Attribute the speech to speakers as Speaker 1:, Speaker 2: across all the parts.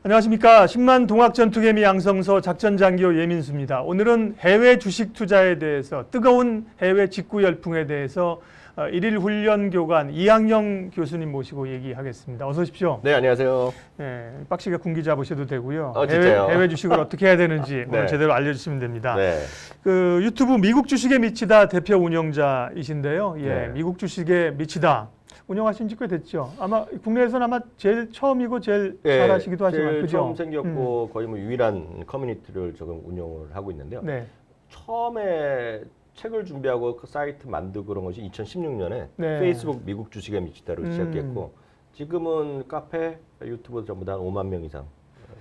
Speaker 1: 안녕하십니까. 10만 동학 전투개미 양성소 작전장교 예민수입니다. 오늘은 해외 주식 투자에 대해서 뜨거운 해외 직구 열풍에 대해서 일일 훈련 교관 이학영 교수님 모시고 얘기하겠습니다. 어서 오십시오.
Speaker 2: 네, 안녕하세요.
Speaker 1: 네, 빡시게 군기 잡으셔도 되고요.
Speaker 2: 진짜요?
Speaker 1: 해외 주식을 어떻게 해야 되는지
Speaker 2: 네.
Speaker 1: 오늘 제대로 알려주시면 됩니다.
Speaker 2: 네.
Speaker 1: 그 유튜브 미국 주식에 미치다 대표 운영자이신데요. 예,
Speaker 2: 네.
Speaker 1: 미국 주식에 미치다. 운영하신 지 꽤 됐죠. 아마 국내에서는 아마 제일 처음이고 제일 잘하시기도 하지만
Speaker 2: 제일
Speaker 1: 그죠?
Speaker 2: 처음 생겼고 거의 뭐 유일한 커뮤니티를 지금 운영을 하고 있는데요.
Speaker 1: 네.
Speaker 2: 처음에 책을 준비하고 그 사이트 만들고 그런 것이 2016년에
Speaker 1: 네.
Speaker 2: 페이스북 미국 주식에 미치다로 시작했고 지금은 카페, 유튜브 전부 다 5만 명 이상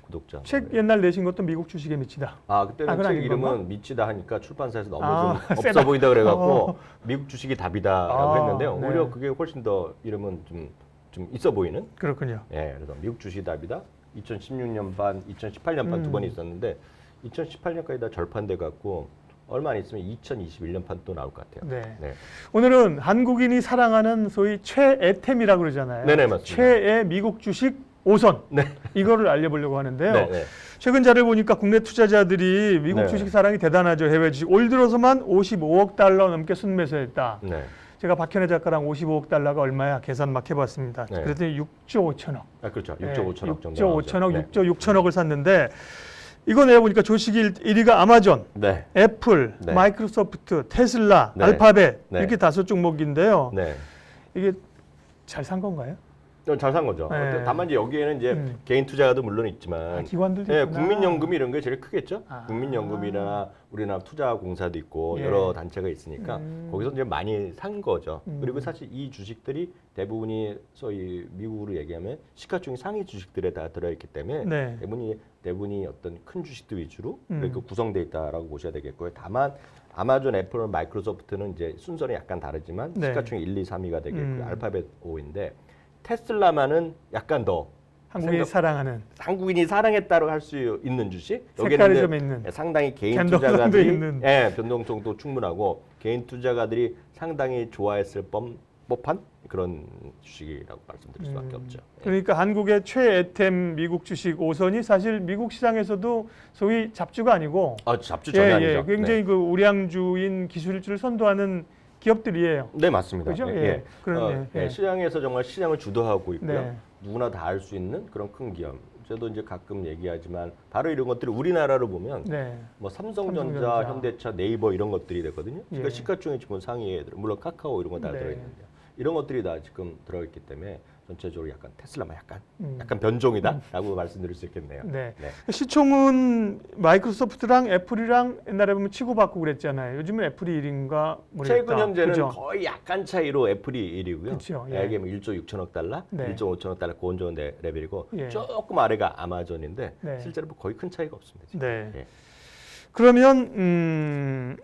Speaker 2: 구독자.
Speaker 1: 책 옛날 내신 것도 미국 주식에 미치다.
Speaker 2: 그때는
Speaker 1: 그건
Speaker 2: 책
Speaker 1: 아닌
Speaker 2: 이름은
Speaker 1: 건가?
Speaker 2: 미치다 하니까 출판사에서 너무 좀
Speaker 1: 세다.
Speaker 2: 없어 보인다 그래갖고 미국 주식이 답이다라고 했는데요.
Speaker 1: 네.
Speaker 2: 오히려 그게 훨씬 더 이름은 좀 있어 보이는.
Speaker 1: 그렇군요.
Speaker 2: 예, 그래서 미국 주식이 답이다. 2016년 반, 2018년 반 두 번이 있었는데 2018년까지 다 절판돼 갖고 얼마 안 있으면 2021년 판 또 나올 것 같아요.
Speaker 1: 네.
Speaker 2: 네.
Speaker 1: 오늘은 한국인이 사랑하는 소위 최애템이라고 그러잖아요.
Speaker 2: 네네, 맞습니다.
Speaker 1: 최애 미국 주식 5선.
Speaker 2: 네.
Speaker 1: 이거를 알려보려고 하는데요.
Speaker 2: 네, 네.
Speaker 1: 최근 자료 보니까 국내 투자자들이 미국
Speaker 2: 네.
Speaker 1: 주식 사랑이 대단하죠. 해외 주식. 올 들어서만 55억 달러 넘게 순매수했다.
Speaker 2: 네.
Speaker 1: 제가 박현애 작가랑 55억 달러가 얼마야 계산 막 해봤습니다.
Speaker 2: 네.
Speaker 1: 그랬더니 6조 5천억.
Speaker 2: 그렇죠. 6조 5천억 정도.
Speaker 1: 6조 5천억,
Speaker 2: 네.
Speaker 1: 6조 6천억을 샀는데 이거 내보니까 조식이 1위가 아마존,
Speaker 2: 네.
Speaker 1: 애플,
Speaker 2: 네.
Speaker 1: 마이크로소프트, 테슬라,
Speaker 2: 네.
Speaker 1: 알파벳
Speaker 2: 네.
Speaker 1: 이렇게 5종목인데요.
Speaker 2: 네.
Speaker 1: 이게 잘 산 건가요?
Speaker 2: 잘 산 거죠.
Speaker 1: 네.
Speaker 2: 다만 이제 여기에는 이제 개인 투자가도 물론 있지만
Speaker 1: 기관들도
Speaker 2: 네,
Speaker 1: 있구나.
Speaker 2: 국민연금이 이런 게 제일 크겠죠.
Speaker 1: 아.
Speaker 2: 국민연금이나 우리나라 투자공사도 있고
Speaker 1: 예.
Speaker 2: 여러 단체가 있으니까 거기서 이제 많이 산 거죠.
Speaker 1: 음.
Speaker 2: 그리고 사실 이 주식들이 대부분이 소위 미국으로 얘기하면 시가총액 상위 주식들에 다 들어있기 때문에
Speaker 1: 네.
Speaker 2: 대부분이 어떤 큰 주식들 위주로
Speaker 1: 음.
Speaker 2: 그렇게 구성돼 있다라고 보셔야 되겠고요. 다만 아마존, 애플, 마이크로소프트는 이제 순서는 약간 다르지만
Speaker 1: 네.
Speaker 2: 시가총액 1, 2, 3위가 되겠고요. 알파벳 5인데 테슬라만은 약간 더
Speaker 1: 한국인이 사랑하는
Speaker 2: 한국인이 사랑했다고 할 수 있는 주식.
Speaker 1: 색깔이
Speaker 2: 여기는
Speaker 1: 좀 있는
Speaker 2: 상당히 개인
Speaker 1: 변동성도
Speaker 2: 투자가들이
Speaker 1: 있는.
Speaker 2: 변동성도 충분하고 개인 투자가들이 상당히 좋아했을 법한 그런 주식이라고 말씀드릴 수밖에 없죠.
Speaker 1: 그러니까 한국의 최애템 미국 주식 5선이 사실 미국 시장에서도 소위 잡주가 아니고
Speaker 2: 잡주 전혀 아니죠.
Speaker 1: 굉장히 그 우량주인 기술주를 선도하는 기업들이에요.
Speaker 2: 네, 맞습니다.
Speaker 1: 그죠?
Speaker 2: 예.
Speaker 1: 그런
Speaker 2: 시장에서 정말 시장을 주도하고 있고요.
Speaker 1: 네.
Speaker 2: 누구나 다 알 수 있는 그런 큰 기업. 저도 이제 가끔 얘기하지만 바로 이런 것들이 우리나라로 보면
Speaker 1: 네.
Speaker 2: 뭐 삼성전자,
Speaker 1: 삼성전자.
Speaker 2: 현대차, 네이버 이런 것들이 되거든요. 그러니까
Speaker 1: 예.
Speaker 2: 시가총액 지금 상위에 물론 카카오 이런 거 다
Speaker 1: 네.
Speaker 2: 들어있는데요. 이런 것들이 다 지금 들어있기 때문에 전체적으로 약간 테슬라만 약간 변종이다라고 말씀드릴 수 있겠네요.
Speaker 1: 네.
Speaker 2: 네.
Speaker 1: 시총은 마이크로소프트랑 애플이랑 옛날에 보면 치고받고 그랬잖아요. 요즘은 애플이 1위인가 모르겠다.
Speaker 2: 최근 현재는
Speaker 1: 그죠?
Speaker 2: 거의 약간 차이로 애플이 1위고요.
Speaker 1: 그렇죠. 예.
Speaker 2: 이게 뭐 1조 6천억 달러,
Speaker 1: 네.
Speaker 2: 1조 5천억 달러 그 정도 레벨이고
Speaker 1: 예.
Speaker 2: 조금 아래가 아마존인데
Speaker 1: 네.
Speaker 2: 실제로 뭐 거의 큰 차이가 없습니다. 지금.
Speaker 1: 네.
Speaker 2: 예.
Speaker 1: 그러면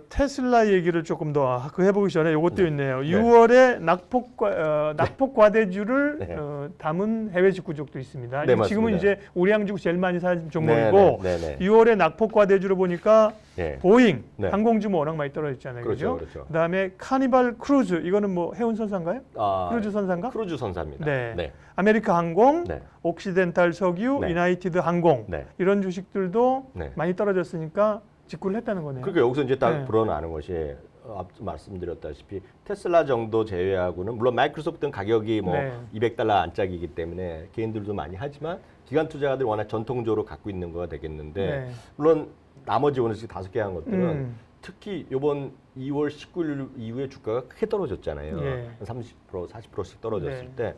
Speaker 1: 테슬라 얘기를 조금 더 해보기 전에 이것도
Speaker 2: 네.
Speaker 1: 있네요.
Speaker 2: 네.
Speaker 1: 6월에 낙폭 과대주를
Speaker 2: 네.
Speaker 1: 담은 해외 직구족도 있습니다.
Speaker 2: 네,
Speaker 1: 지금은
Speaker 2: 맞습니다.
Speaker 1: 이제 우량주 제일 많이 산 종목이고
Speaker 2: 네, 네, 네, 네.
Speaker 1: 6월에 낙폭 과대주를 보니까
Speaker 2: 예.
Speaker 1: 보잉,
Speaker 2: 네.
Speaker 1: 항공주 뭐 워낙 많이 떨어졌잖아요.
Speaker 2: 그렇죠,
Speaker 1: 그죠?
Speaker 2: 그렇죠.
Speaker 1: 그다음에 카니발 크루즈, 이거는 뭐 해운 선사인가요? 크루즈 선사인가?
Speaker 2: 크루즈 선사입니다.
Speaker 1: 네.
Speaker 2: 네.
Speaker 1: 아메리카 항공,
Speaker 2: 네.
Speaker 1: 옥시덴탈 석유,
Speaker 2: 네.
Speaker 1: 유나이티드 항공
Speaker 2: 네.
Speaker 1: 이런 주식들도
Speaker 2: 네.
Speaker 1: 많이 떨어졌으니까 직구를 했다는 거네요.
Speaker 2: 그러니까 여기서 이제 딱
Speaker 1: 네.
Speaker 2: 불어나는 것이 앞서 말씀드렸다시피 테슬라 정도 제외하고는 물론 마이크로소프트는 가격이 뭐
Speaker 1: 네.
Speaker 2: 200달러 안짝이기 때문에 개인들도 많이 하지만 기관 투자자들이 워낙 전통적으로 갖고 있는 거가 되겠는데
Speaker 1: 네.
Speaker 2: 물론 나머지 오늘 지금 5개 한 것들은
Speaker 1: 음.
Speaker 2: 특히 이번 2월 19일 이후에 주가가 크게 떨어졌잖아요.
Speaker 1: 예.
Speaker 2: 한 30%, 40%씩 떨어졌을
Speaker 1: 네.
Speaker 2: 때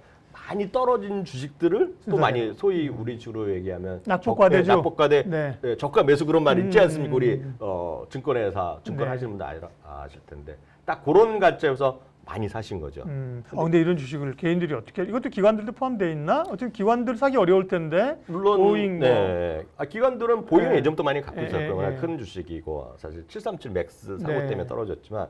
Speaker 2: 많이 떨어진 주식들을 또
Speaker 1: 순서대로.
Speaker 2: 많이 소위 우리 주로 얘기하면
Speaker 1: 낙폭과대주.
Speaker 2: 낙폭과대
Speaker 1: 네.
Speaker 2: 저가 매수 그런 말 있지 않습니까? 우리
Speaker 1: 음.
Speaker 2: 증권회사 증권
Speaker 1: 네.
Speaker 2: 하시는 분들 아실 텐데 딱 그런 관점에서 많이 사신 거죠.
Speaker 1: 근데 이런 주식을 개인들이 어떻게? 이것도 기관들도 포함되어 있나? 어떻게 기관들 사기 어려울 텐데.
Speaker 2: 물론
Speaker 1: 보잉 뭐.
Speaker 2: 네. 기관들은 보잉
Speaker 1: 네.
Speaker 2: 예전부터 많이 갖고 있었고
Speaker 1: 네.
Speaker 2: 큰 주식이고 사실 737 맥스 사고
Speaker 1: 네.
Speaker 2: 때문에 떨어졌지만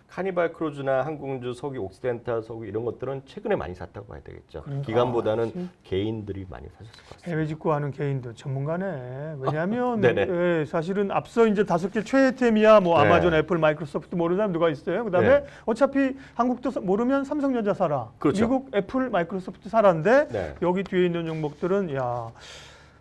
Speaker 2: 카니발 크루즈나 항공주, 석유, 옥시덴탈 석유 이런 것들은 최근에 많이 샀다고 봐야 되겠죠.
Speaker 1: 그러니까.
Speaker 2: 기관보다는 개인들이 많이 사셨을 것 같습니다.
Speaker 1: 해외 직구하는 개인도 전문가네. 왜냐하면
Speaker 2: 네네.
Speaker 1: 사실은 앞서 이제 5개 최애템이야 뭐
Speaker 2: 네.
Speaker 1: 아마존, 애플, 마이크로소프트 모르는 사람 누가 있어요. 그다음에
Speaker 2: 네.
Speaker 1: 어차피 한국도 모르면 삼성전자 사라.
Speaker 2: 그렇죠.
Speaker 1: 미국 애플, 마이크로소프트 사라인데
Speaker 2: 네.
Speaker 1: 여기 뒤에 있는 종목들은 야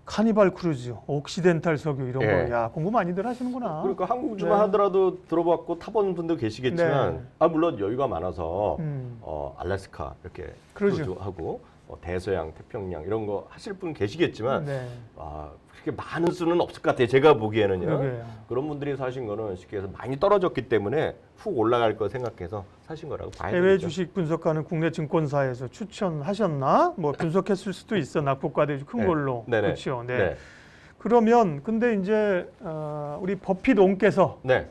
Speaker 1: 카니발 크루즈, 옥시덴탈 석유 이런
Speaker 2: 예.
Speaker 1: 거. 야 공부 많이들 하시는구나.
Speaker 2: 그러니까 한국주만
Speaker 1: 네.
Speaker 2: 하더라도 들어봤고 타본 분도 계시겠지만
Speaker 1: 네.
Speaker 2: 물론 여유가 많아서
Speaker 1: 음.
Speaker 2: 알래스카 이렇게
Speaker 1: 그러죠.
Speaker 2: 크루즈하고 대서양, 태평양 이런 거 하실 분 계시겠지만
Speaker 1: 네.
Speaker 2: 그렇게 많은 수는 없을 것 같아요. 제가 보기에는요.
Speaker 1: 그러게요.
Speaker 2: 그런 분들이 사신 거는 쉽게 해서 많이 떨어졌기 때문에 훅 올라갈 거 생각해서 사신 거라고 봐야
Speaker 1: 해외
Speaker 2: 되겠죠.
Speaker 1: 주식 분석하는 국내 증권사에서 추천하셨나? 뭐 분석했을 수도 있어. 낙폭과대 큰
Speaker 2: 네.
Speaker 1: 걸로.
Speaker 2: 네네.
Speaker 1: 그렇죠. 네.
Speaker 2: 네.
Speaker 1: 그러면 근데 이제 우리 버핏 옹께서
Speaker 2: 네.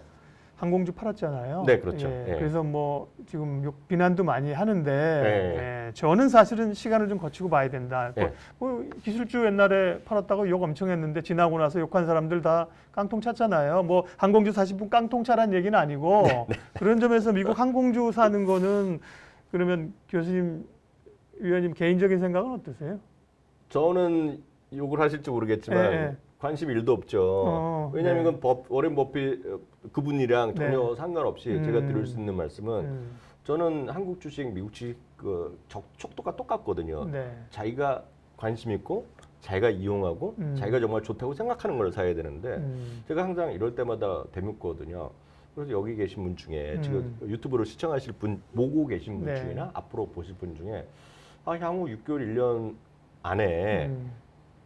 Speaker 1: 항공주 팔았잖아요.
Speaker 2: 네, 그렇죠.
Speaker 1: 예,
Speaker 2: 예.
Speaker 1: 그래서 뭐 지금 비난도 많이 하는데
Speaker 2: 예.
Speaker 1: 예, 저는 사실은 시간을 좀 거치고 봐야 된다.
Speaker 2: 예.
Speaker 1: 뭐 기술주 옛날에 팔았다고 욕 엄청 했는데 지나고 나서 욕한 사람들 다 깡통 찼잖아요. 뭐 항공주 사실 분 깡통 차란 얘기는 아니고
Speaker 2: 네,
Speaker 1: 그런 점에서 미국 항공주 사는 거는 그러면 교수님, 위원님 개인적인 생각은 어떠세요?
Speaker 2: 저는 욕을 하실지 모르겠지만
Speaker 1: 예.
Speaker 2: 관심 1도 없죠. 왜냐하면
Speaker 1: 네.
Speaker 2: 이건 워렌 버핏 그분이랑 전혀
Speaker 1: 네.
Speaker 2: 상관없이 제가 드릴 수 있는 말씀은 저는 한국 주식, 미국 주식 척도가 똑같거든요.
Speaker 1: 네.
Speaker 2: 자기가 관심 있고 자기가 이용하고 자기가 정말 좋다고 생각하는 걸 사야 되는데 제가 항상 이럴 때마다 되묻거든요. 그래서 여기 계신 분 중에 지금 유튜브로 시청하실 분, 보고 계신 분
Speaker 1: 네.
Speaker 2: 중이나 앞으로 보실 분 중에 향후 6개월, 1년 안에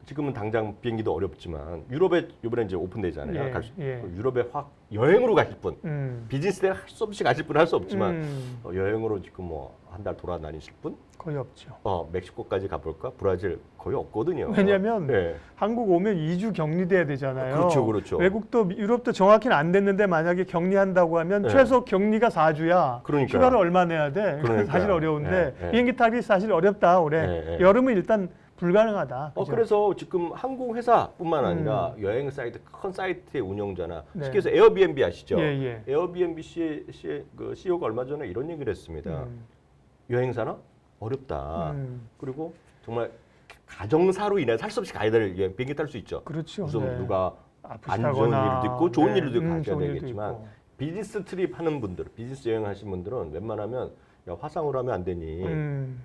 Speaker 2: 지금은 당장 비행기도 어렵지만 유럽에 이번에 이제 오픈되잖아요.
Speaker 1: 예.
Speaker 2: 유럽에 확 여행으로 가실 분, 비즈니스 때문에 할 수 없이 가실 분 할 수 없지만 여행으로 지금 뭐 한 달 돌아다니실 분,
Speaker 1: 거의 없죠.
Speaker 2: 멕시코까지 가볼까? 브라질 거의 없거든요.
Speaker 1: 왜냐하면
Speaker 2: 네.
Speaker 1: 한국 오면 2주 격리돼야 되잖아요.
Speaker 2: 그렇죠, 그렇죠.
Speaker 1: 외국도 유럽도 정확히는 안 됐는데 만약에 격리한다고 하면
Speaker 2: 네.
Speaker 1: 최소 격리가 4주야.
Speaker 2: 그러니까요.
Speaker 1: 휴가를 얼마 내야 돼?
Speaker 2: 그러니까요.
Speaker 1: 사실 어려운데
Speaker 2: 네.
Speaker 1: 비행기 타기 사실 어렵다 올해.
Speaker 2: 네.
Speaker 1: 여름은 일단 불가능하다. 그죠?
Speaker 2: 그래서 지금 항공 회사뿐만 아니라 여행 사이트, 큰 사이트의 운영자나
Speaker 1: 네.
Speaker 2: 쉽게 해서 에어비앤비 아시죠?
Speaker 1: 예.
Speaker 2: 에어비앤비 그 CEO가 얼마 전에 이런 얘기를 했습니다. 여행사나 어렵다. 그리고 정말 가정사로 인해 살 수 없이 가야 될 비행기 탈 수 있죠.
Speaker 1: 그렇죠.
Speaker 2: 무슨
Speaker 1: 네.
Speaker 2: 누가 안 좋은
Speaker 1: 아프시다거나.
Speaker 2: 일도 있고 좋은
Speaker 1: 네.
Speaker 2: 일도 가셔야
Speaker 1: 좋은 일도
Speaker 2: 되겠지만
Speaker 1: 있고.
Speaker 2: 비즈니스 트립 하는 분들, 비즈니스 여행 하신 분들은 웬만하면 야, 화상으로 하면 안 되니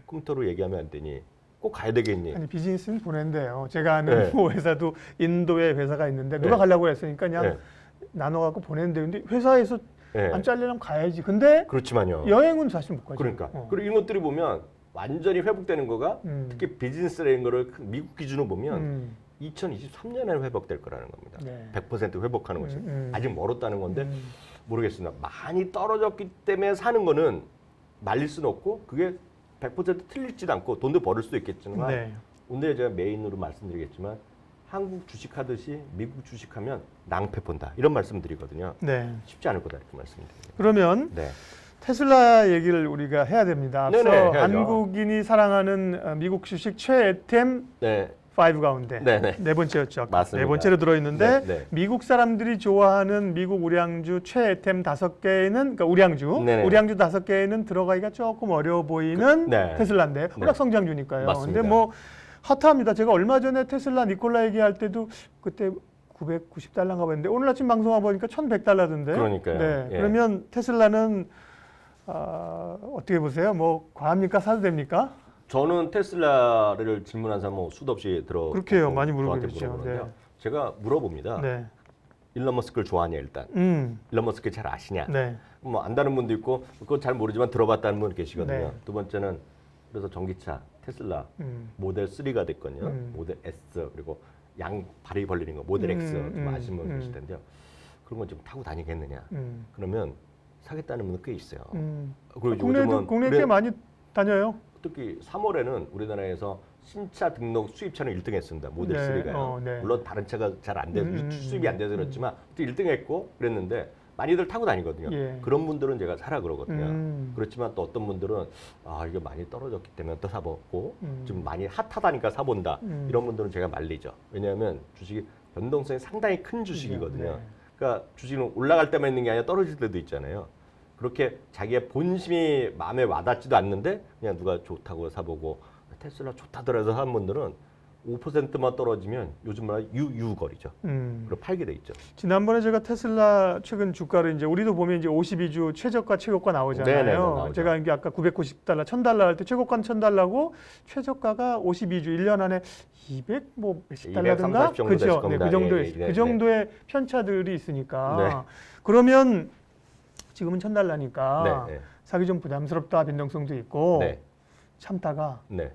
Speaker 2: 컴퓨터로 얘기하면 안 되니 꼭 가야 되겠니?
Speaker 1: 아니 비즈니스는 보낸대요. 제가 아는
Speaker 2: 네.
Speaker 1: 뭐 회사도 인도에 회사가 있는데 누가
Speaker 2: 네.
Speaker 1: 가려고 했으니까 그냥
Speaker 2: 네.
Speaker 1: 나눠 갖고 보낸대요. 근데 회사에서
Speaker 2: 네.
Speaker 1: 안 잘리려면 가야지. 근데
Speaker 2: 그렇지만요.
Speaker 1: 여행은 사실 못 가죠.
Speaker 2: 그러니까 그리고 이런 것들이 보면 완전히 회복되는 거가 특히 비즈니스라는 거를 미국 기준으로 보면 2023년에 회복될 거라는 겁니다.
Speaker 1: 네.
Speaker 2: 100% 회복하는 것이 아직 멀었다는 건데 모르겠습니다. 많이 떨어졌기 때문에 사는 거는 말릴 수는 없고 그게 100% 틀리지도 않고 돈도 벌을 수도 있겠지만
Speaker 1: 네.
Speaker 2: 오늘 제가 메인으로 말씀드리겠지만 한국 주식하듯이 미국 주식하면 낭패 본다 이런 말씀드리거든요.
Speaker 1: 네.
Speaker 2: 쉽지 않을 거다 이렇게 말씀드립니다.
Speaker 1: 그러면
Speaker 2: 네.
Speaker 1: 테슬라 얘기를 우리가 해야 됩니다. 앞서
Speaker 2: 네네, 해야죠.
Speaker 1: 한국인이 사랑하는 미국 주식 최애템
Speaker 2: 네.
Speaker 1: 5 가운데
Speaker 2: 네네.
Speaker 1: 네 번째였죠.
Speaker 2: 맞습니다.
Speaker 1: 네 번째로 들어있는데
Speaker 2: 네, 네.
Speaker 1: 미국 사람들이 좋아하는 미국 우량주 최애템 5개는 그러니까 우량주
Speaker 2: 네네.
Speaker 1: 우량주 5개는 들어가기가 조금 어려워 보이는
Speaker 2: 네.
Speaker 1: 테슬라인데 워낙 성장주니까요.
Speaker 2: 맞습니다.
Speaker 1: 근데 뭐 핫합니다. 제가 얼마 전에 테슬라 니콜라 얘기할 때도 그때 990달러인가 봤는데 오늘 아침 방송화 보니까 1100달러던데.
Speaker 2: 그러니까요.
Speaker 1: 네.
Speaker 2: 예.
Speaker 1: 그러면 테슬라는 어떻게 보세요? 뭐 과합니까? 사도 됩니까?
Speaker 2: 저는 테슬라를 질문한 사람 뭐 수도 없이 들어.
Speaker 1: 그렇게요. 많이
Speaker 2: 저한테
Speaker 1: 물어보겠죠.
Speaker 2: 물어보는데요.
Speaker 1: 네.
Speaker 2: 제가 물어봅니다.
Speaker 1: 네.
Speaker 2: 일론 머스크를 좋아하냐 일단. 일론 머스크 잘 아시냐.
Speaker 1: 네.
Speaker 2: 뭐 안다는 분도 있고 그거 잘 모르지만 들어봤다는 분 계시거든요.
Speaker 1: 네.
Speaker 2: 두 번째는 그래서 전기차 테슬라 모델 3가 됐거든요. 모델 S 그리고 양 발이 벌리는 거 모델 X 좀 아시는 분 계실 텐데요. 그런 건 좀 타고 다니겠느냐. 그러면 사겠다는 분은 꽤 있어요. 그리고 요즘은
Speaker 1: 국내에 꽤 많이 다녀요.
Speaker 2: 특히 3월에는 우리나라에서 신차 등록 수입차는 1등 했습니다. 모델
Speaker 1: 네,
Speaker 2: 3가요.
Speaker 1: 네.
Speaker 2: 물론 다른 차가 잘 안 돼서 수입이 안 돼서 그렇지만 또 1등 했고 그랬는데 많이들 타고 다니거든요.
Speaker 1: 예.
Speaker 2: 그런 분들은 제가 사라 그러거든요. 그렇지만 또 어떤 분들은 이거 많이 떨어졌기 때문에 또 사보고 좀 많이 핫하다니까 사본다. 이런 분들은 제가 말리죠. 왜냐하면 주식이 변동성이 상당히 큰 주식이거든요.
Speaker 1: 네.
Speaker 2: 그러니까 주식은 올라갈 때만 있는 게 아니라 떨어질 때도 있잖아요. 그렇게 자기의 본심이 마음에 와닿지도 않는데 그냥 누가 좋다고 사보고 테슬라 좋다더라도 하는 분들은 5%만 떨어지면 요즘 말 유거리죠. 그리고 팔게 돼 있죠.
Speaker 1: 지난번에 제가 테슬라 최근 주가를 이제 우리도 보면 이제 52주 최저가 최고가 나오잖아요.
Speaker 2: 네네네, 나오죠.
Speaker 1: 제가 이게 아까 990달러, 1000달러 할 때 최고가는 1000달러고 최저가가 52주 1년 안에 200 뭐 몇십 달러든가
Speaker 2: 230 정도 됐을
Speaker 1: 그죠?
Speaker 2: 겁니다.
Speaker 1: 그 정도의
Speaker 2: 예, 예,
Speaker 1: 그 정도의 편차들이 있으니까
Speaker 2: 네.
Speaker 1: 그러면 지금은 1000달러니까
Speaker 2: 네, 네.
Speaker 1: 사기 좀 부담스럽다 빈동성도 있고
Speaker 2: 네.
Speaker 1: 참다가
Speaker 2: 네.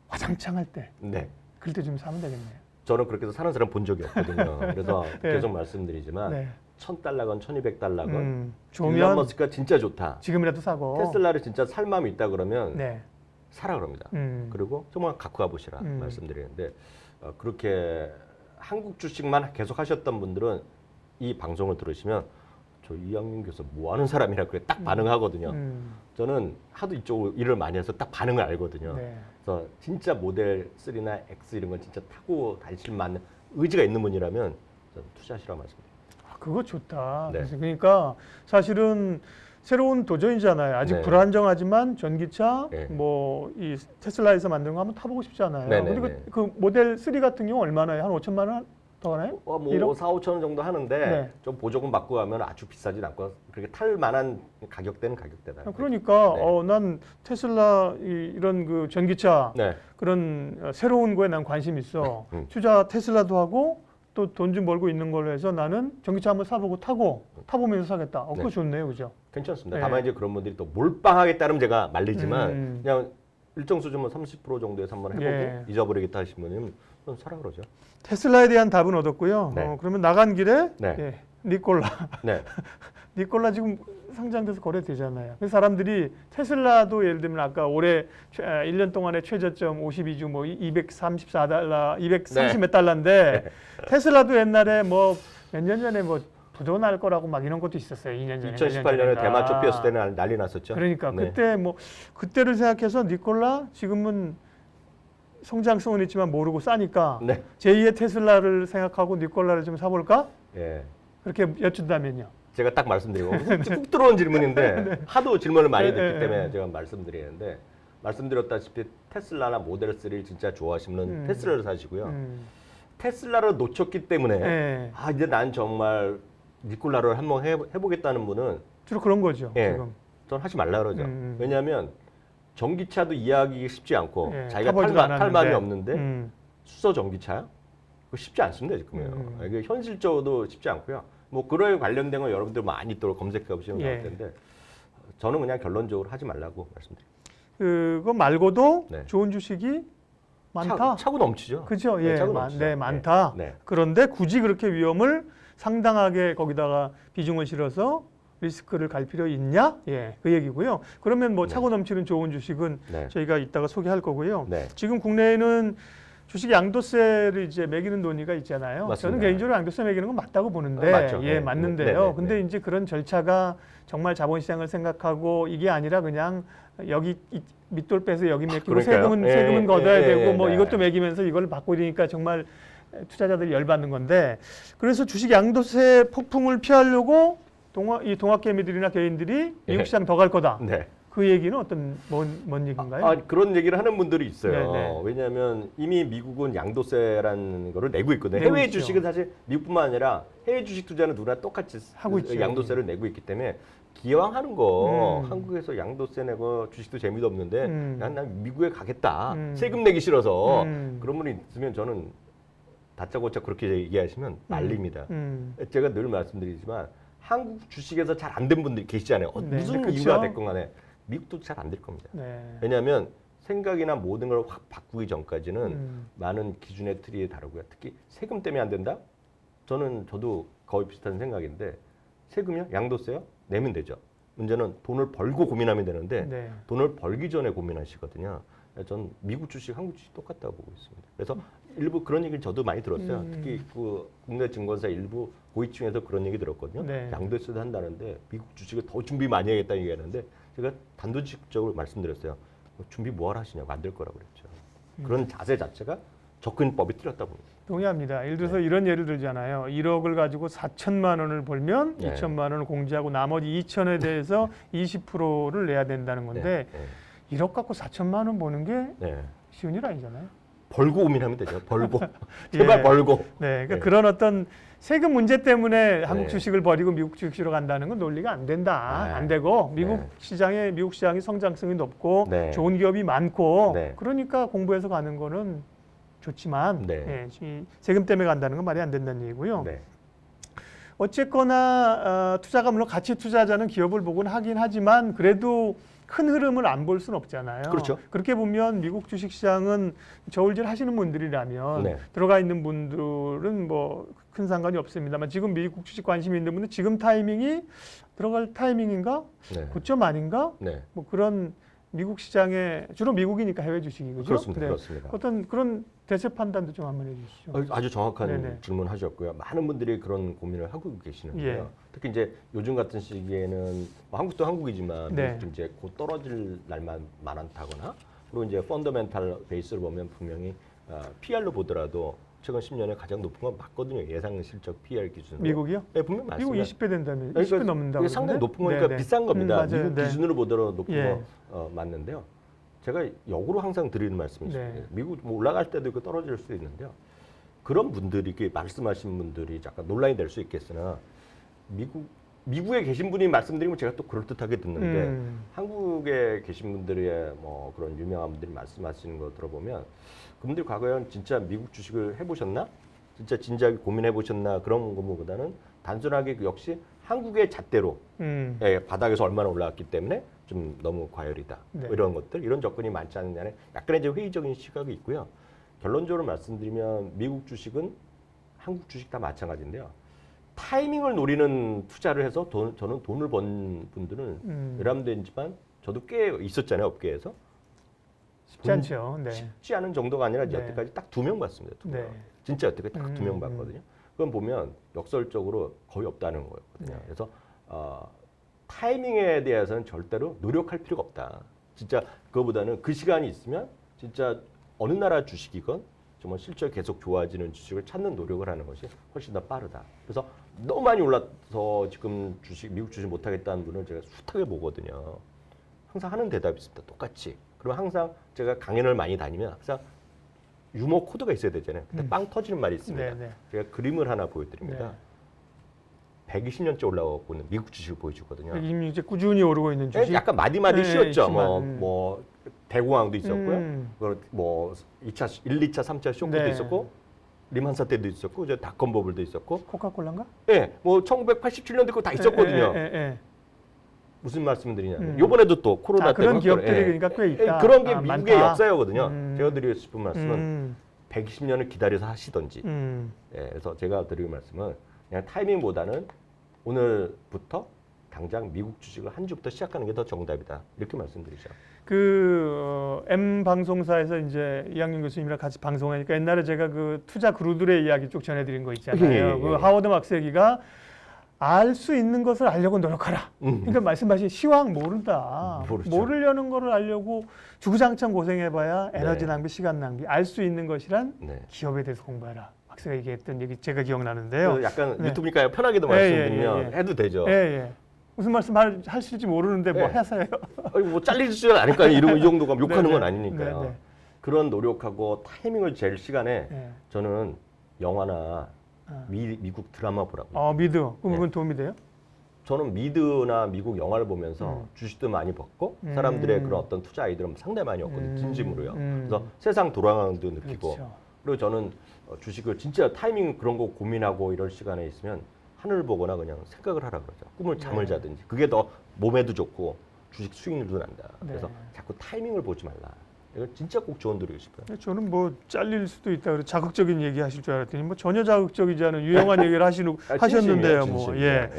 Speaker 1: 와장창 할 때
Speaker 2: 네.
Speaker 1: 그럴 때 좀 사면 되겠네요.
Speaker 2: 저는 그렇게 해서 사는 사람 본 적이 없거든요. 그래서
Speaker 1: 네.
Speaker 2: 계속 말씀드리지만
Speaker 1: 네.
Speaker 2: 1000달러건 1200달러건 일론
Speaker 1: 좋으면
Speaker 2: 머스크가 진짜 좋다.
Speaker 1: 지금이라도 사고
Speaker 2: 테슬라를 진짜 살 마음이 있다 그러면
Speaker 1: 네.
Speaker 2: 사라 그럽니다.
Speaker 1: 음.
Speaker 2: 그리고 정말 갖고 가보시라 말씀드리는데 그렇게 한국 주식만 계속 하셨던 분들은 이 방송을 들으시면 저 이학년 교수 뭐 하는 사람이라 그래 딱 반응하거든요. 저는 하도 이쪽 일을 많이 해서 딱 반응을 알거든요.
Speaker 1: 네.
Speaker 2: 그래서 진짜 모델 3나 X 이런 건 진짜 타고 다니실 만한 의지가 있는 분이라면 저는 투자하시라고 말씀드립니다.
Speaker 1: 아, 그거 좋다.
Speaker 2: 네.
Speaker 1: 그래서 그러니까 사실은 새로운 도전이잖아요. 아직
Speaker 2: 네.
Speaker 1: 불안정하지만 전기차
Speaker 2: 네.
Speaker 1: 뭐 이 테슬라에서 만든 거 한번 타보고 싶지 않아요.
Speaker 2: 네, 네,
Speaker 1: 그리고
Speaker 2: 네.
Speaker 1: 그 모델 3 같은 경우 얼마나요? 한 5천만 원 더 가나요?
Speaker 2: 뭐
Speaker 1: 1억?
Speaker 2: 4, 5천 원 정도 하는데
Speaker 1: 네.
Speaker 2: 좀 보조금 받고 가면 아주 비싸진 않고 그렇게 탈 만한 가격대는 가격대다.
Speaker 1: 그러니까
Speaker 2: 네.
Speaker 1: 난 테슬라 이런 그 전기차
Speaker 2: 네.
Speaker 1: 그런 새로운 거에 난 관심 있어.
Speaker 2: 네.
Speaker 1: 투자 테슬라도 하고 또 돈 좀 벌고 있는 걸로 해서 나는 전기차 한번 사보고 타보면서 사겠다. 그거
Speaker 2: 네.
Speaker 1: 좋네요, 그죠?
Speaker 2: 괜찮습니다.
Speaker 1: 네.
Speaker 2: 다만 이제 그런 분들이 또 몰빵하겠다면 제가 말리지만 그냥 일정 수준은 30% 정도에서 한번 해보고
Speaker 1: 예.
Speaker 2: 잊어버리겠다 하신 분은 좀 사라 그러죠.
Speaker 1: 테슬라에 대한 답은 얻었고요.
Speaker 2: 네.
Speaker 1: 그러면 나간 길에
Speaker 2: 네.
Speaker 1: 예, 니콜라.
Speaker 2: 네.
Speaker 1: 니콜라 지금 상장돼서 거래되잖아요. 그래서 사람들이 테슬라도 예를 들면 아까 올해 1년 동안의 최저점 52주 뭐 234달러, 230 몇 달러인데 테슬라도 옛날에 뭐 몇 년 전에 뭐 부도 날 거라고 막 이런 것도 있었어요. 2년 전에.
Speaker 2: 2018년에 대만 쫓겼을 때는 난리 났었죠.
Speaker 1: 그러니까
Speaker 2: 네.
Speaker 1: 그때 뭐 그때를 생각해서 니콜라 지금은 성장성은 있지만 모르고 싸니까
Speaker 2: 네.
Speaker 1: 제2의 테슬라를 생각하고 니콜라를 좀 사볼까?
Speaker 2: 예.
Speaker 1: 그렇게 여쭌다면요.
Speaker 2: 제가 딱 말씀드리고 훅 들어온 질문인데 하도 질문을 많이 듣기
Speaker 1: 네.
Speaker 2: 때문에 제가 말씀드리는데 말씀드렸다시피 테슬라나 모델 3를 진짜 좋아하시면 테슬라를 사시고요. 테슬라를 놓쳤기 때문에
Speaker 1: 네.
Speaker 2: 아 이제 난 정말 니콜라를 한번 해보겠다는 분은
Speaker 1: 주로 그런 거죠.
Speaker 2: 예,
Speaker 1: 지금.
Speaker 2: 전 하지 말라 그러죠. 왜냐하면 전기차도 이해하기 쉽지 않고
Speaker 1: 예,
Speaker 2: 자기가
Speaker 1: 타보지도
Speaker 2: 탈
Speaker 1: 않았는데.
Speaker 2: 말이 없는데 수소 전기차요? 그거 쉽지 않습니다 지금요. 이게 현실적으로도 쉽지 않고요. 뭐 그거에 관련된 건 여러분들 많이 또 검색해 보시면
Speaker 1: 예.
Speaker 2: 나올 텐데 저는 그냥 결론적으로 하지 말라고 말씀드립니다.
Speaker 1: 그거 말고도
Speaker 2: 네.
Speaker 1: 좋은 주식이 많다.
Speaker 2: 차고 넘치죠.
Speaker 1: 그죠?
Speaker 2: 네,
Speaker 1: 예,
Speaker 2: 차고 넘치죠.
Speaker 1: 네, 많다.
Speaker 2: 네.
Speaker 1: 그런데 굳이 그렇게 위험을 상당하게 거기다가 비중을 실어서 리스크를 갈 필요 있냐? 예, 그 얘기고요. 그러면 뭐 차고 넘치는 좋은 주식은
Speaker 2: 네.
Speaker 1: 저희가 이따가 소개할 거고요.
Speaker 2: 네.
Speaker 1: 지금 국내에는 주식 양도세를 이제 매기는 논의가 있잖아요.
Speaker 2: 맞습니다.
Speaker 1: 저는 개인적으로 양도세 매기는 건 맞다고 보는데,
Speaker 2: 맞죠.
Speaker 1: 예,
Speaker 2: 네.
Speaker 1: 맞는데요.
Speaker 2: 네, 네,
Speaker 1: 근데
Speaker 2: 네.
Speaker 1: 이제 그런 절차가 정말 자본시장을 생각하고 이게 아니라 그냥 여기 밑돌 빼서 여기 매기고
Speaker 2: 그러니까요.
Speaker 1: 세금은 걷어야
Speaker 2: 예,
Speaker 1: 되고 뭐
Speaker 2: 네.
Speaker 1: 이것도 매기면서 이걸 받고 이러니까 정말 투자자들이 열받는 건데 그래서 주식 양도세 폭풍을 피하려고 이 동학개미들이나 개인들이 미국
Speaker 2: 예.
Speaker 1: 시장 더 갈 거다.
Speaker 2: 네.
Speaker 1: 그 얘기는 어떤 뭔 얘기인가요?
Speaker 2: 아, 그런 얘기를 하는 분들이 있어요.
Speaker 1: 네, 네.
Speaker 2: 왜냐하면 이미 미국은 양도세라는 거를 내고 있거든요.
Speaker 1: 내고
Speaker 2: 해외
Speaker 1: 있죠.
Speaker 2: 주식은 사실 미국뿐만 아니라 해외 주식 투자는 누구나 똑같이
Speaker 1: 하고 있죠.
Speaker 2: 양도세를 내고 있기 때문에 기왕 하는 거
Speaker 1: 음.
Speaker 2: 한국에서 양도세 내고 주식도 재미도 없는데 난 미국에 가겠다.
Speaker 1: 음.
Speaker 2: 세금 내기 싫어서
Speaker 1: 음.
Speaker 2: 그런 분이 있으면 저는 다짜고짜 그렇게 얘기하시면 말립니다. 제가 늘 말씀드리지만 한국 주식에서 잘 안 된 분들이 계시잖아요.
Speaker 1: 네,
Speaker 2: 무슨
Speaker 1: 그렇죠.
Speaker 2: 이유가 됐건 간에 미국도 잘 안 될 겁니다.
Speaker 1: 네.
Speaker 2: 왜냐하면 생각이나 모든 걸 확 바꾸기 전까지는 많은 기준의 틀이 다르고요. 특히 세금 때문에 안 된다? 저도 거의 비슷한 생각인데 세금이요? 양도세요? 내면 되죠. 문제는 돈을 벌고 고민하면 되는데
Speaker 1: 네.
Speaker 2: 돈을 벌기 전에 고민하시거든요. 전 미국 주식, 한국 주식 똑같다고 보고 있습니다. 그래서 일부 그런 얘기를 저도 많이 들었어요. 특히 그 국내 증권사 일부 고위층에서 그런 얘기 들었거든요.
Speaker 1: 네.
Speaker 2: 양도세도 한다는데 미국 주식을 더 준비 많이 해야겠다는 얘기하는데 제가 단도직입적으로 말씀드렸어요. 준비 뭐하러 하시냐고 안 될 거라고 그랬죠. 그런 자세 자체가 접근법이 틀렸다고 봅니다.
Speaker 1: 동의합니다. 예를 들어서 이런 예를 들잖아요. 1억을 가지고 4천만 원을 벌면
Speaker 2: 네.
Speaker 1: 2천만 원을 공제하고 나머지 2천에 대해서 20%를 내야 된다는 건데
Speaker 2: 네.
Speaker 1: 1억 갖고 4천만 원 버는 게
Speaker 2: 네.
Speaker 1: 쉬운 일 아니잖아요.
Speaker 2: 벌고 고민하면 되죠. 벌고 제발
Speaker 1: 예.
Speaker 2: 벌고.
Speaker 1: 네, 그러니까
Speaker 2: 예.
Speaker 1: 그런 어떤 세금 문제 때문에 한국
Speaker 2: 네.
Speaker 1: 주식을 버리고 미국 주식으로 간다는 건 논리가 안 된다.
Speaker 2: 네.
Speaker 1: 안 되고 미국
Speaker 2: 네.
Speaker 1: 미국 시장이 성장성이 높고
Speaker 2: 네.
Speaker 1: 좋은 기업이 많고
Speaker 2: 네.
Speaker 1: 그러니까 공부해서 가는 거는 좋지만
Speaker 2: 네.
Speaker 1: 예, 이 세금 때문에 간다는 건 말이 안 된다는 얘기고요.
Speaker 2: 네.
Speaker 1: 어쨌거나 투자가 물론 가치 투자자는 기업을 보곤 하긴 하지만 그래도 큰 흐름을 안 볼 수는 없잖아요.
Speaker 2: 그렇죠.
Speaker 1: 그렇게 보면 미국 주식시장은 저울질 하시는 분들이라면
Speaker 2: 네.
Speaker 1: 들어가 있는 분들은 뭐 큰 상관이 없습니다만 지금 미국 주식 관심이 있는 분은 지금 타이밍이 들어갈 타이밍인가?
Speaker 2: 네.
Speaker 1: 고점 아닌가?
Speaker 2: 네.
Speaker 1: 뭐 그런 미국 시장에 주로 미국이니까 해외 주식이 그죠?
Speaker 2: 그렇습니다.
Speaker 1: 네.
Speaker 2: 그렇습니다.
Speaker 1: 어떤 그런 대세 판단도 좀 한번 해주시죠.
Speaker 2: 아주 정확한
Speaker 1: 네네.
Speaker 2: 질문하셨고요. 많은 분들이 그런 고민을 하고 계시는데요.
Speaker 1: 예.
Speaker 2: 특히 이제 요즘 같은 시기에는 뭐 한국도 한국이지만
Speaker 1: 네.
Speaker 2: 미국도 이제 곧 떨어질 날만 많다거나 그리고 이제 펀더멘탈 베이스를 보면 분명히 PR로 보더라도 최근 10년에 가장 높은 건 맞거든요. 예상 실적 PR 기준으로.
Speaker 1: 미국이요?
Speaker 2: 네, 분명 맞습니다.
Speaker 1: 미국 20배 된다면
Speaker 2: 그러니까
Speaker 1: 20배 넘는다고
Speaker 2: 이게 상당히
Speaker 1: 그러는데?
Speaker 2: 높은 거니까
Speaker 1: 네네.
Speaker 2: 비싼 겁니다.
Speaker 1: 맞아요.
Speaker 2: 미국
Speaker 1: 네.
Speaker 2: 기준으로 보더라도 높은
Speaker 1: 예.
Speaker 2: 거 맞는데요. 제가 역으로 항상 드리는 말씀이 있어요.
Speaker 1: 네.
Speaker 2: 미국 뭐 올라갈 때도 있고 떨어질 수도 있는데요. 그런 분들이 이렇게 말씀하신 분들이 약간 논란이 될 수 있겠으나 미국에 계신 분이 말씀드리면 제가 또 그럴듯하게 듣는데 한국에 계신 분들의 뭐 그런 유명한 분들이 말씀하시는 거 들어보면 그분들이 과거에 진짜 미국 주식을 해보셨나? 진짜 진지하게 고민해 보셨나? 그런 것보다는 단순하게 역시 한국의 잣대로 바닥에서 얼마나 올라왔기 때문에 좀 너무 과열이다.
Speaker 1: 네.
Speaker 2: 뭐 이런 것들, 이런 접근이 많지 않느냐는 약간의 이제 회의적인 시각이 있고요. 결론적으로 말씀드리면 미국 주식은 한국 주식 다 마찬가지인데요. 타이밍을 노리는 투자를 해서 저는 돈을 번 분들은 외람되지만 저도 꽤 있었잖아요, 업계에서.
Speaker 1: 쉽지 않죠. 네.
Speaker 2: 쉽지 않은 정도가 아니라
Speaker 1: 네.
Speaker 2: 여태까지 딱 2명 봤습니다. 2명.
Speaker 1: 네.
Speaker 2: 진짜 여태까지 딱 2명 봤거든요. 그건 보면 역설적으로 거의 없다는 거였거든요.
Speaker 1: 네.
Speaker 2: 그래서 타이밍에 대해서는 절대로 노력할 필요가 없다. 진짜 그거보다는 그 시간이 있으면 진짜 어느 나라 주식이건 정말 실적 계속 좋아지는 주식을 찾는 노력을 하는 것이 훨씬 더 빠르다. 그래서 너무 많이 올라서 지금 미국 주식 못하겠다는 분을 제가 숱하게 보거든요. 항상 하는 대답이 있습니다. 똑같이. 그리고 항상 제가 강연을 많이 다니면 항상 유머 코드가 있어야 되잖아요. 근데 빵 터지는 말이 있습니다.
Speaker 1: 네, 네.
Speaker 2: 제가 그림을 하나 보여드립니다. 120년째 올라가고 있는 미국 주식을 보여주거든요.
Speaker 1: 이미 이제 꾸준히 오르고 있는 주식.
Speaker 2: 약간 마디마디
Speaker 1: 네,
Speaker 2: 쉬었죠.
Speaker 1: 있지만,
Speaker 2: 뭐 대공황도 있었고요. 뭐 2차, 1, 2차, 3차 쇼크도
Speaker 1: 네.
Speaker 2: 있었고 리만사 때도 있었고 이제 닷컴 버블도 있었고.
Speaker 1: 코카콜라인가?
Speaker 2: 예, 뭐 1987년도 그거 다 있었거든요. 무슨 말씀드리냐면 요번에도 또 코로나
Speaker 1: 그런
Speaker 2: 때문에
Speaker 1: 기업들이 그러니까 꽤 있다.
Speaker 2: 그런 게 미국의
Speaker 1: 많다.
Speaker 2: 역사였거든요. 제가 드리고 싶은 말씀은 120년을 기다려서 하시던지. 예, 그래서 제가 드리는 말씀은 그냥 타이밍보다는 오늘부터 당장 미국 주식을 한 주부터 시작하는 게 더 정답이다. 이렇게 말씀드리죠.
Speaker 1: M 방송사에서 이제 이학년 교수님이랑 같이 방송하니까 옛날에 제가 그 투자 그루들의 이야기 쭉 전해드린 거 있잖아요. 그 하워드 막세기가 알 수 있는 것을 알려고 노력하라. 그러니까 말씀하신 시황 모른다.
Speaker 2: 모르죠.
Speaker 1: 모르려는 거를 알려고 주구장창 고생해봐야 에너지
Speaker 2: 네.
Speaker 1: 낭비, 시간 낭비. 알 수 있는 것이란
Speaker 2: 네.
Speaker 1: 기업에 대해서 공부해라. 박사가 얘기했던 얘기 제가 기억나는데요.
Speaker 2: 약간
Speaker 1: 네.
Speaker 2: 유튜브니까 편하게도
Speaker 1: 예,
Speaker 2: 말씀드리면
Speaker 1: 예, 예.
Speaker 2: 해도 되죠.
Speaker 1: 예, 예. 무슨 말씀 하실지 모르는데 뭐
Speaker 2: 네.
Speaker 1: 해서요.
Speaker 2: 아니, 뭐 잘리지는 않을 거 아니에요. 이 정도가 욕하는
Speaker 1: 네,
Speaker 2: 건
Speaker 1: 네.
Speaker 2: 아니니까요.
Speaker 1: 네, 네.
Speaker 2: 그런 노력하고 타이밍을 잴 시간에
Speaker 1: 예.
Speaker 2: 저는 영화나 미국 드라마 보라고.
Speaker 1: 미드. 그럼
Speaker 2: 네.
Speaker 1: 그건 도움이 돼요?
Speaker 2: 저는 미드나 미국 영화를 보면서 주식도 많이 벗고 사람들의 그런 어떤 투자 아이디어를 상당히 많이 얻거든요. 진심으로요. 그래서 세상 돌아가는 도 느끼고.
Speaker 1: 그렇죠.
Speaker 2: 그리고 저는 주식을 진짜 타이밍 그런 거 고민하고 이럴 시간에 있으면 하늘을 보거나 그냥 생각을 하라 그러죠. 꿈을 잠을 자든지. 그게 더 몸에도 좋고 주식 수익률도 난다. 그래서 자꾸 타이밍을 보지 말라. 이거 진짜 꼭 조언 드리고 싶어요.
Speaker 1: 저는 뭐 잘릴 수도 있다. 그래서 자극적인 얘기 하실 줄 알았더니 뭐 전혀 자극적이지 않은 유용한 얘기를 하셨는데요. 뭐 예.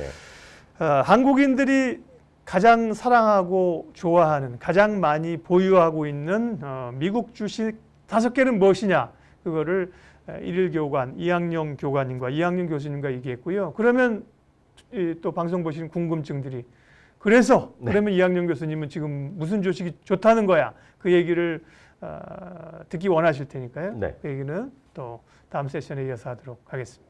Speaker 1: 한국인들이 가장 사랑하고 좋아하는, 가장 많이 보유하고 있는 미국 주식 5개는 무엇이냐? 그거를 일일 교관, 이학년 교관님과 이학년 교수님과 얘기했고요. 그러면 또 방송 보시는 궁금증들이 그래서 그러면 이학년 교수님은 지금 무슨 주식이 좋다는 거야? 그 얘기를 듣기 원하실 테니까요.
Speaker 2: 네.
Speaker 1: 그 얘기는 또 다음 세션에 이어서 하도록 하겠습니다.